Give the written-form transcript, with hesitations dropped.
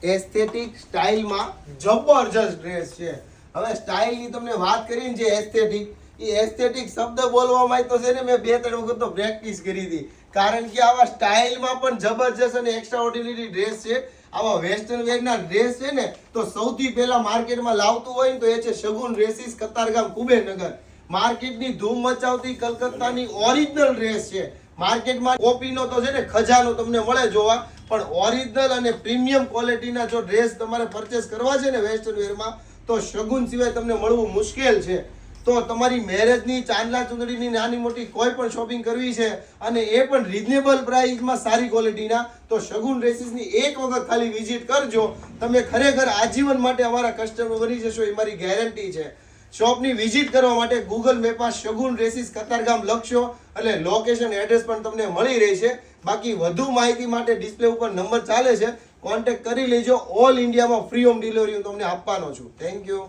Aesthetic સ્ટાઇલમાં જબરજસ્ત dress છે. હવે સ્ટાઇલની તમને વાત કરીને જે એસ્થેટિક શબ્દ બોલવામાં તો છે ને મેં 2-3 વખત તો પ્રેક્ટિસ કરી હતી, કારણ કે આવા સ્ટાઇલમાં પણ જબરજસ્ત અને એક્સ્ટ્રા ઓર્ડિનરી ડ્રેસ છે. આવા વેસ્ટર્ન વેરના ડ્રેસ છે ને તો સૌથી પહેલા માર્કેટમાં લાવતું હોય ને તો એ છે શગુન ડ્રેસીસ, કતારગામ, કુબેરનગર. માર્કેટની ધૂમ મચાવતી કલકત્તાની ઓરિજિનલ ડ્રેસ છે. માર્કેટમાં કોપીનો તો છે ને ખજાનો તમને મળે જોવા, પણ ઓરિજિનલ અને પ્રીમિયમ ક્વોલિટીના જો ડ્રેસ તમારે પરચેસ કરવા છે ને વેસ્ટર્ન વેરમાં તો શગુન સિવાય તમને મળવું મુશ્કેલ છે. તો તમારી મેરેજની, ચાંદલા ચુંદડીની નાની મોટી કોઈ પણ શોપિંગ કરવી છે અને એ પણ રીઝનેબલ પ્રાઇસમાં સારી ક્વોલિટીના, તો શગુન ડ્રેસીસની એક વખત ખાલી વિઝિટ કરજો. તમે ખરેખર આજીવન માટે અમારા કસ્ટમર બની જશો, એ મારી ગેરંટી છે. શોપની વિઝિટ કરવા માટે ગૂગલ મેપમાં શગુન ડ્રેસીસ કતારગામ લખશો એટલે લોકેશન એડ્રેસ પણ તમને મળી રહેશે. બાકી વધુ માહિતી માટે ડિસ્પ્લે ઉપર નંબર ચાલે છે, કોન્ટેક્ટ કરી લેજો. ઓલ ઇન્ડિયામાં ફ્રી હોમ ડિલિવરી હું તમને આપવાનો છું. Thank you.